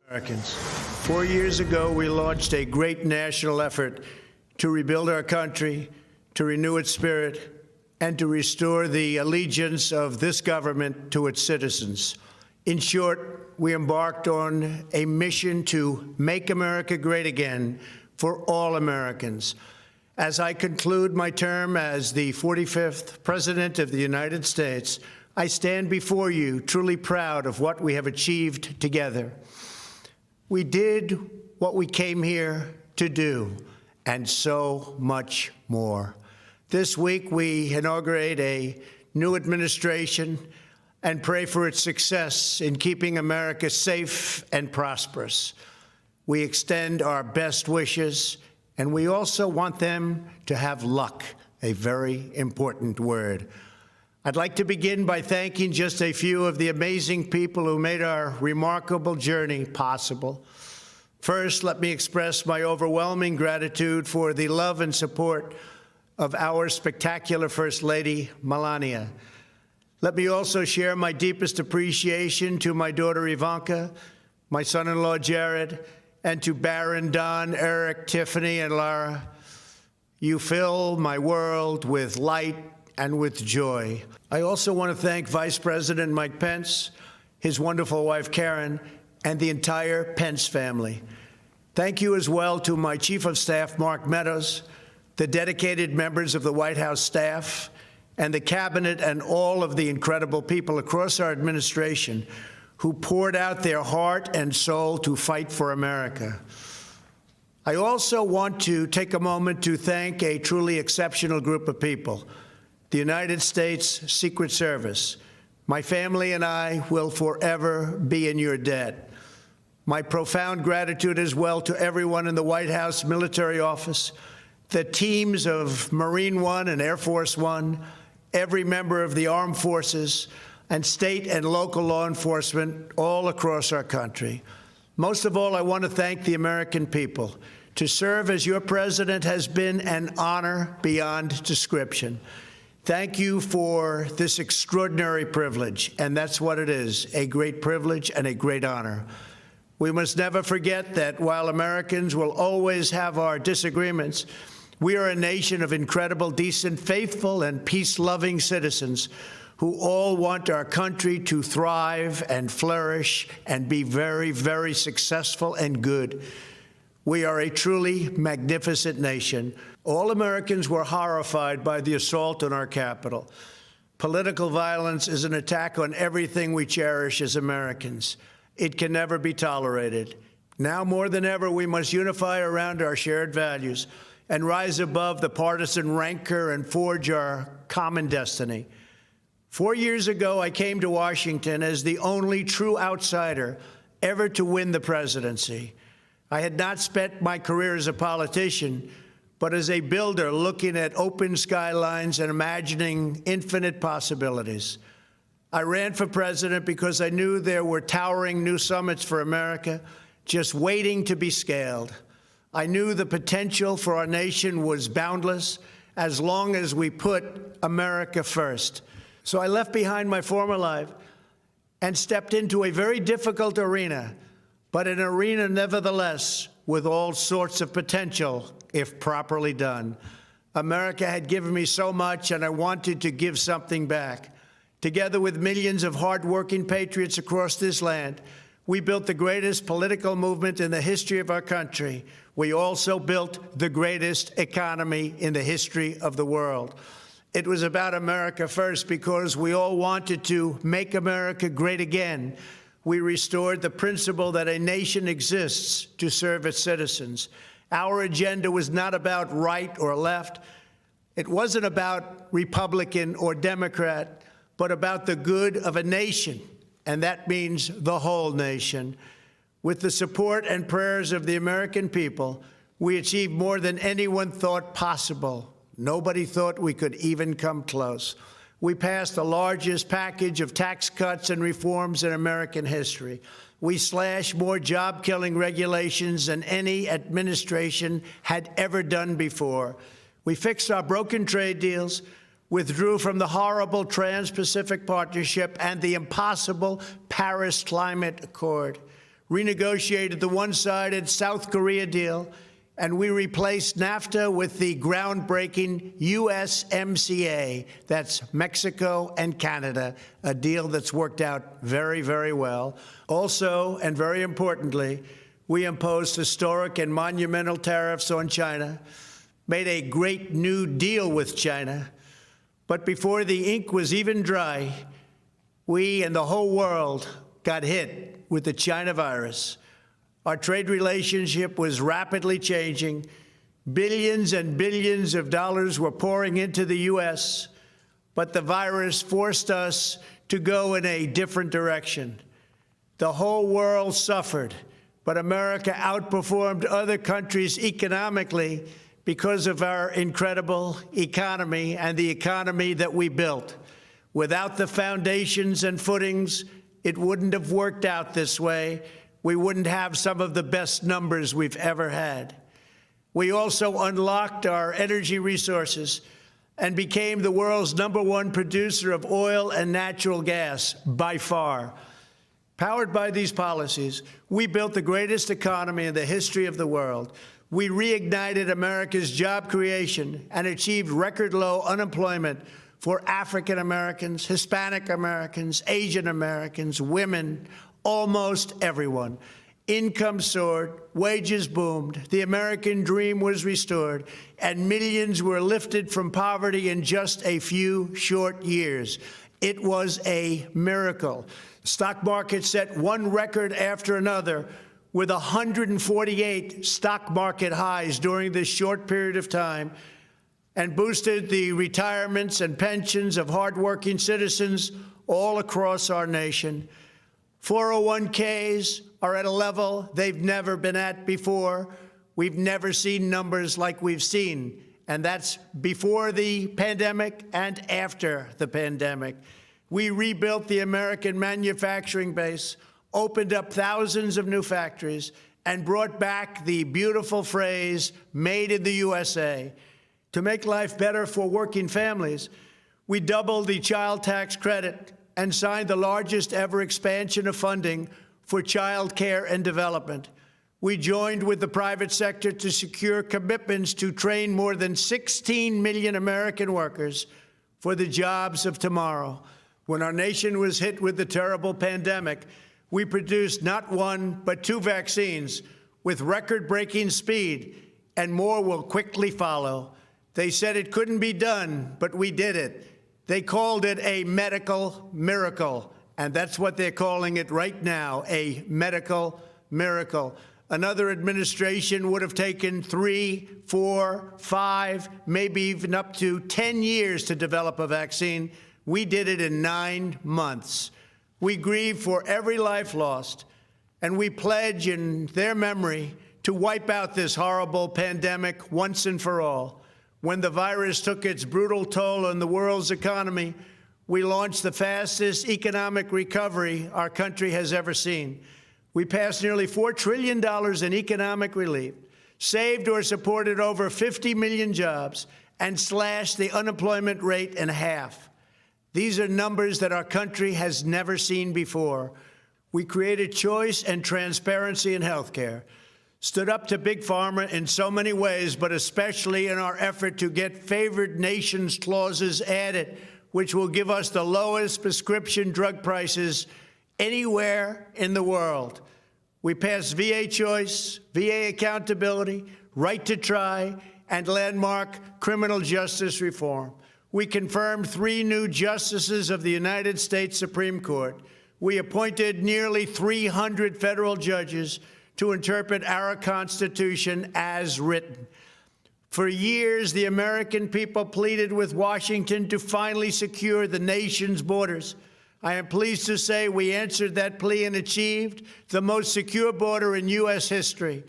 Americans. 4 years ago, we launched a great national effort to rebuild our country, to renew its spirit, and to restore the allegiance of this government to its citizens. In short, we embarked on a mission to make America great again for all Americans. As I conclude my term as the 45th President of the United States, I stand before you truly proud of what we have achieved together. We did what we came here to do, and so much more. This week, we inaugurate a new administration and pray for its success in keeping America safe and prosperous. We extend our best wishes, and we also want them to have luck, a very important word. I'd like to begin by thanking just a few of the amazing people who made our remarkable journey possible. First, let me express my overwhelming gratitude for the love and support of our spectacular First Lady, Melania. Let me also share my deepest appreciation to my daughter, Ivanka, my son-in-law, Jared, and to Barron, Don, Eric, Tiffany, and Lara. You fill my world with light and with joy. I also want to thank Vice President Mike Pence, his wonderful wife, Karen, and the entire Pence family. Thank you as well to my Chief of Staff, Mark Meadows, the dedicated members of the White House staff, and the cabinet, and all of the incredible people across our administration who poured out their heart and soul to fight for America. I also want to take a moment to thank a truly exceptional group of people, the United States Secret Service. My family and I will forever be in your debt. My profound gratitude as well to everyone in the White House Military Office, the teams of Marine One and Air Force One, every member of the armed forces, and state and local law enforcement all across our country. Most of all, I want to thank the American people. To serve as your president has been an honor beyond description. Thank you for this extraordinary privilege, and that's what it is, a great privilege and a great honor. We must never forget that while Americans will always have our disagreements, we are a nation of incredible, decent, faithful, and peace-loving citizens who all want our country to thrive and flourish and be very, very successful and good. We are a truly magnificent nation. All Americans were horrified by the assault on our Capitol. Political violence is an attack on everything we cherish as Americans. It can never be tolerated. Now more than ever, we must unify around our shared values and rise above the partisan rancor and forge our common destiny. 4 years ago, I came to Washington as the only true outsider ever to win the presidency. I had not spent my career as a politician, but as a builder looking at open skylines and imagining infinite possibilities. I ran for president because I knew there were towering new summits for America just waiting to be scaled. I knew the potential for our nation was boundless as long as we put America first. So I left behind my former life and stepped into a very difficult arena, but an arena nevertheless with all sorts of potential if properly done. America had given me so much, and I wanted to give something back. Together with millions of hardworking patriots across this land, we built the greatest political movement in the history of our country. We also built the greatest economy in the history of the world. It was about America first because we all wanted to make America great again. We restored the principle that a nation exists to serve its citizens. Our agenda was not about right or left. It wasn't about Republican or Democrat, but about the good of a nation, and that means the whole nation. With the support and prayers of the American people, we achieved more than anyone thought possible. Nobody thought we could even come close. We passed the largest package of tax cuts and reforms in American history. We slashed more job-killing regulations than any administration had ever done before. We fixed our broken trade deals, withdrew from the horrible Trans-Pacific Partnership and the impossible Paris Climate Accord, renegotiated the one-sided South Korea deal, and we replaced NAFTA with the groundbreaking USMCA. That's Mexico and Canada, a deal that's worked out very, very well. Also, and very importantly, we imposed historic and monumental tariffs on China, made a great new deal with China. But before the ink was even dry, we and the whole world got hit with the China virus. Our trade relationship was rapidly changing. Billions and billions of dollars were pouring into the U.S., but the virus forced us to go in a different direction. The whole world suffered, but America outperformed other countries economically because of our incredible economy and the economy that we built. Without the foundations and footings, it wouldn't have worked out this way. We wouldn't have some of the best numbers we've ever had. We also unlocked our energy resources and became the world's #1 producer of oil and natural gas, by far. Powered by these policies, we built the greatest economy in the history of the world. We reignited America's job creation and achieved record low unemployment for African Americans, Hispanic Americans, Asian Americans, women, almost everyone. Income soared, wages boomed, the American dream was restored, and millions were lifted from poverty in just a few short years. It was a miracle. The stock market set one record after another, with 148 stock market highs during this short period of time, and boosted the retirements and pensions of hardworking citizens all across our nation. 401ks are at a level they've never been at before. We've never seen numbers like we've seen, and that's before the pandemic and after the pandemic. We rebuilt the American manufacturing base, opened up thousands of new factories, and brought back the beautiful phrase, "Made in the USA." To make life better for working families, we doubled the child tax credit and signed the largest ever expansion of funding for child care and development. We joined with the private sector to secure commitments to train more than 16 million American workers for the jobs of tomorrow. When our nation was hit with the terrible pandemic, we produced not one, but 2 vaccines with record-breaking speed, and more will quickly follow. They said it couldn't be done, but we did it. They called it a medical miracle, and that's what they're calling it right now, a medical miracle. Another administration would have taken 3, 4, 5, maybe even up to 10 years to develop a vaccine. We did it in 9 months. We grieve for every life lost, and we pledge in their memory to wipe out this horrible pandemic once and for all. When the virus took its brutal toll on the world's economy, we launched the fastest economic recovery our country has ever seen. We passed nearly $4 trillion in economic relief, saved or supported over 50 million jobs, and slashed the unemployment rate in half. These are numbers that our country has never seen before. We created choice and transparency in health care, stood up to Big Pharma in so many ways, but especially in our effort to get favored nations clauses added, which will give us the lowest prescription drug prices anywhere in the world. We passed VA choice, VA accountability, right to try, and landmark criminal justice reform. We confirmed 3 new justices of the United States Supreme Court. We appointed nearly 300 federal judges to interpret our Constitution as written. For years, the American people pleaded with Washington to finally secure the nation's borders. I am pleased to say we answered that plea and achieved the most secure border in U.S. history.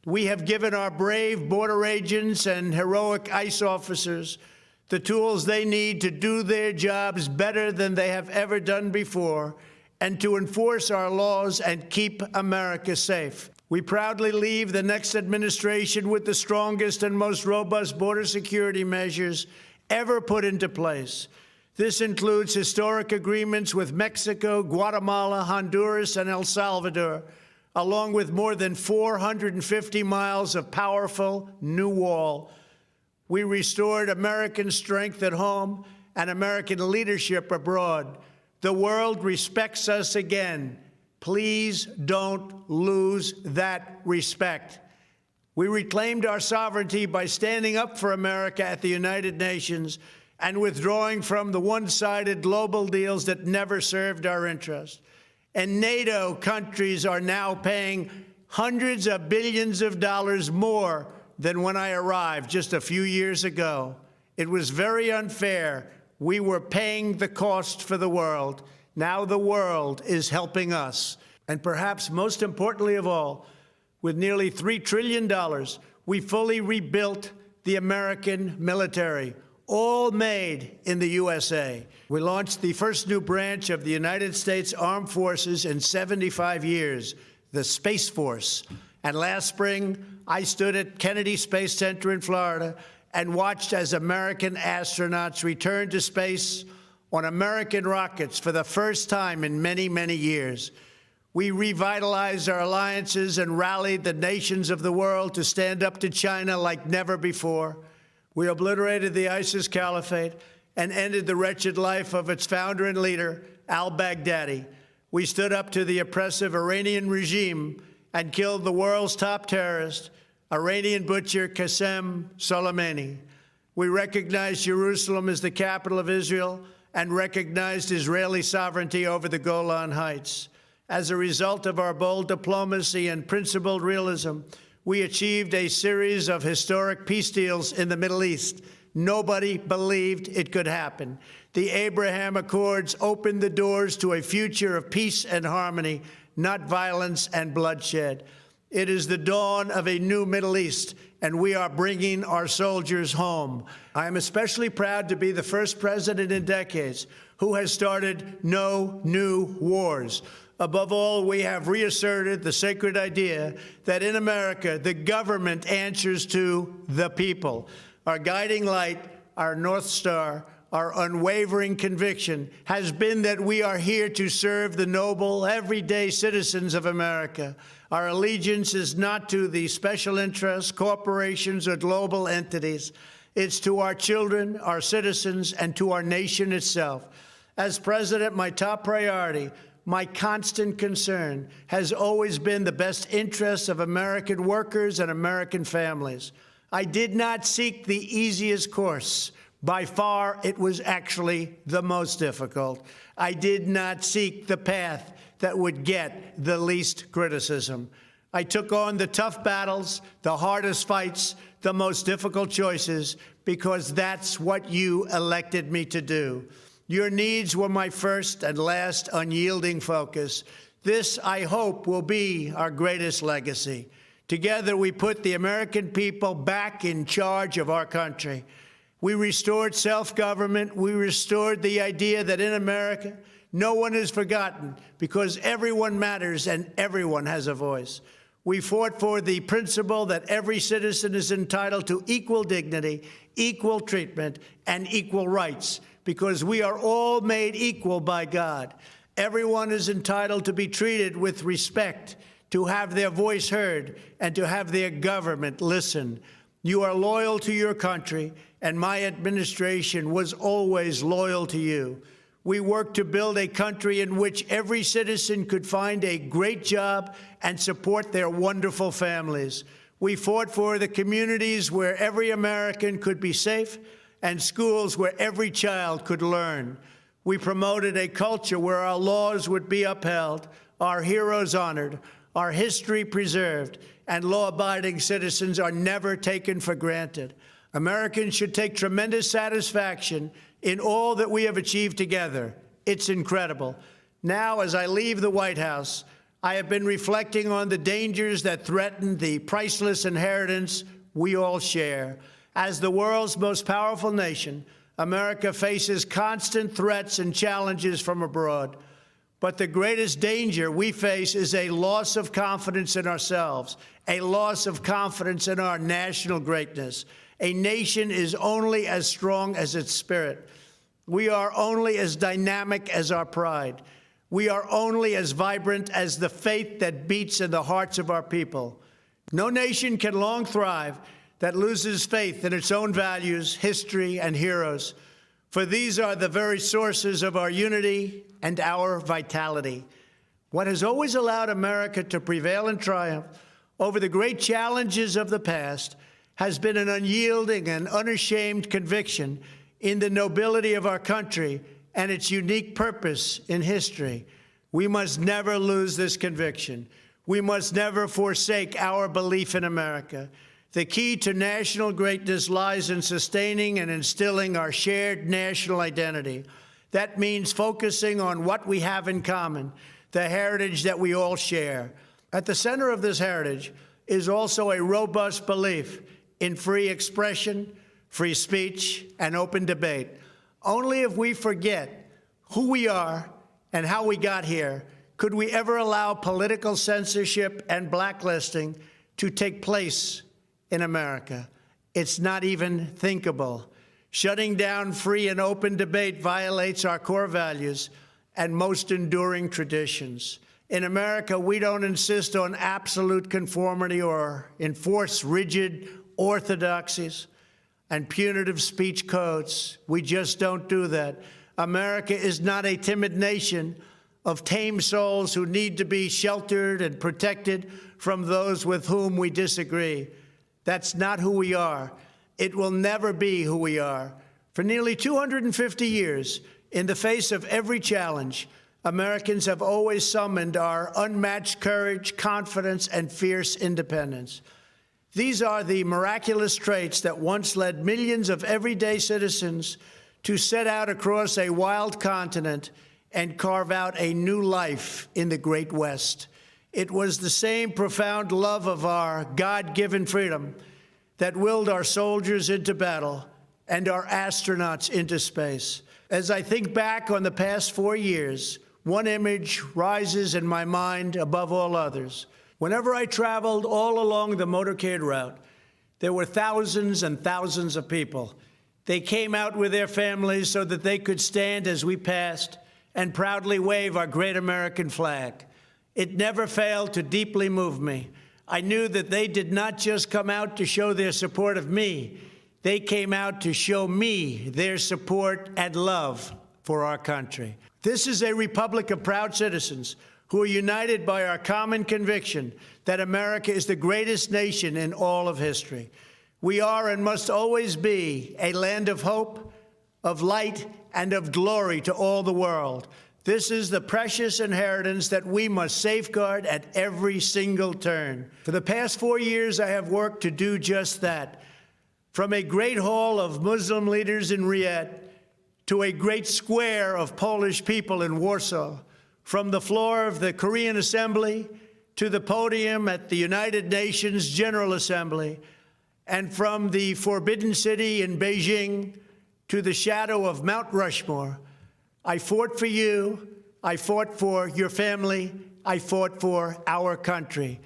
We have given our brave border agents and heroic ICE officers the tools they need to do their jobs better than they have ever done before, and to enforce our laws and keep America safe. We proudly leave the next administration with the strongest and most robust border security measures ever put into place. This includes historic agreements with Mexico, Guatemala, Honduras, and El Salvador, along with more than 450 miles of powerful new wall. We restored American strength at home and American leadership abroad. The world respects us again. Please don't lose that respect. We reclaimed our sovereignty by standing up for America at the United Nations and withdrawing from the one-sided global deals that never served our interests. And NATO countries are now paying hundreds of billions of dollars more than when I arrived just a few years ago. It was very unfair. We were paying the cost for the world. Now the world is helping us. And perhaps most importantly of all, with nearly $3 trillion, we fully rebuilt the American military, all made in the USA. We launched the first new branch of the United States Armed Forces in 75 years, the Space Force. And last spring, I stood at Kennedy Space Center in Florida and watched as American astronauts returned to space on American rockets for the first time in many, many years. We revitalized our alliances and rallied the nations of the world to stand up to China like never before. We obliterated the ISIS caliphate and ended the wretched life of its founder and leader, al-Baghdadi. We stood up to the oppressive Iranian regime and killed the world's top terrorist, Iranian butcher Qasem Soleimani. We recognized Jerusalem as the capital of Israel and recognized Israeli sovereignty over the Golan Heights. As a result of our bold diplomacy and principled realism, we achieved a series of historic peace deals in the Middle East. Nobody believed it could happen. The Abraham Accords opened the doors to a future of peace and harmony, not violence and bloodshed. It is the dawn of a new Middle East, and we are bringing our soldiers home. I am especially proud to be the first president in decades who has started no new wars. Above all, we have reasserted the sacred idea that in America, the government answers to the people. Our guiding light, our North Star, our unwavering conviction has been that we are here to serve the noble, everyday citizens of America. Our allegiance is not to the special interests, corporations, or global entities. It's to our children, our citizens, and to our nation itself. As president, my top priority, my constant concern has always been the best interests of American workers and American families. I did not seek the easiest course. By far, it was actually the most difficult. I did not seek the path that would get the least criticism. I took on the tough battles, the hardest fights, the most difficult choices, because that's what you elected me to do. Your needs were my first and last unyielding focus. This, I hope, will be our greatest legacy. Together, we put the American people back in charge of our country. We restored self-government. We restored the idea that in America, no one is forgotten because everyone matters and everyone has a voice. We fought for the principle that every citizen is entitled to equal dignity, equal treatment, and equal rights, because we are all made equal by God. Everyone is entitled to be treated with respect, to have their voice heard, and to have their government listen. You are loyal to your country, and my administration was always loyal to you. We worked to build a country in which every citizen could find a great job and support their wonderful families. We fought for the communities where every American could be safe and schools where every child could learn. We promoted a culture where our laws would be upheld, our heroes honored, our history preserved, and law-abiding citizens are never taken for granted. Americans should take tremendous satisfaction in all that we have achieved together. It's incredible. Now, as I leave the White House, I have been reflecting on the dangers that threaten the priceless inheritance we all share. As the world's most powerful nation, America faces constant threats and challenges from abroad. But the greatest danger we face is a loss of confidence in ourselves, a loss of confidence in our national greatness. A nation is only as strong as its spirit. We are only as dynamic as our pride. We are only as vibrant as the faith that beats in the hearts of our people. No nation can long thrive that loses faith in its own values, history, and heroes, for these are the very sources of our unity and our vitality. What has always allowed America to prevail and triumph over the great challenges of the past has been an unyielding and unashamed conviction in the nobility of our country and its unique purpose in history. We must never lose this conviction. We must never forsake our belief in America. The key to national greatness lies in sustaining and instilling our shared national identity. That means focusing on what we have in common, the heritage that we all share. At the center of this heritage is also a robust belief in free expression, free speech, and open debate. Only if we forget who we are and how we got here could we ever allow political censorship and blacklisting to take place in America. It's not even thinkable. Shutting down free and open debate violates our core values and most enduring traditions. In America, we don't insist on absolute conformity or enforce rigid orthodoxies and punitive speech codes. We just don't do that. America is not a timid nation of tame souls who need to be sheltered and protected from those with whom we disagree. That's not who we are. It will never be who we are. For nearly 250 years, in the face of every challenge, Americans have always summoned our unmatched courage, confidence, and fierce independence. These are the miraculous traits that once led millions of everyday citizens to set out across a wild continent and carve out a new life in the Great West. It was the same profound love of our God-given freedom that willed our soldiers into battle and our astronauts into space. As I think back on the past 4 years, one image rises in my mind above all others. Whenever I traveled all along the motorcade route, there were thousands and thousands of people. They came out with their families so that they could stand as we passed and proudly wave our great American flag. It never failed to deeply move me. I knew that they did not just come out to show their support of me. They came out to show me their support and love for our country. This is a republic of proud citizens who are united by our common conviction that America is the greatest nation in all of history. We are and must always be a land of hope, of light, and of glory to all the world. This is the precious inheritance that we must safeguard at every single turn. For the past 4 years, I have worked to do just that. From a great hall of Muslim leaders in Riyadh to a great square of Polish people in Warsaw, from the floor of the Korean Assembly to the podium at the United Nations General Assembly, and from the Forbidden City in Beijing to the shadow of Mount Rushmore, I fought for you, I fought for your family, I fought for our country.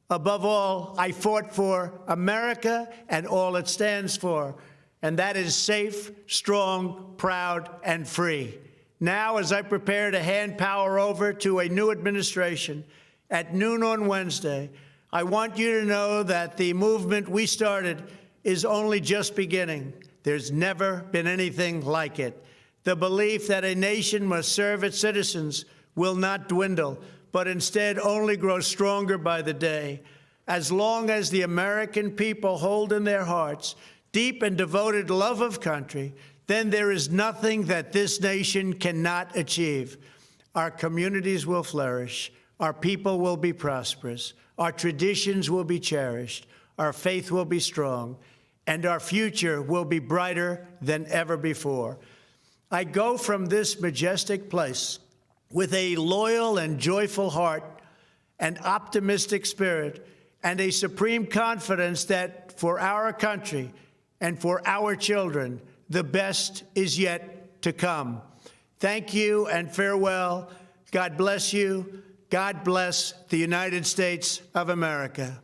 Above all, I fought for America and all it stands for, and that is safe, strong, proud, and free. Now, as I prepare to hand power over to a new administration at noon on Wednesday, I want you to know that the movement we started is only just beginning. There's never been anything like it. The belief that a nation must serve its citizens will not dwindle, but instead only grow stronger by the day. As long as the American people hold in their hearts deep and devoted love of country, then there is nothing that this nation cannot achieve. Our communities will flourish, our people will be prosperous, our traditions will be cherished, our faith will be strong, and our future will be brighter than ever before. I go from this majestic place with a loyal and joyful heart, an optimistic spirit, and a supreme confidence that for our country and for our children, the best is yet to come. Thank you and farewell. God bless you. God bless the United States of America.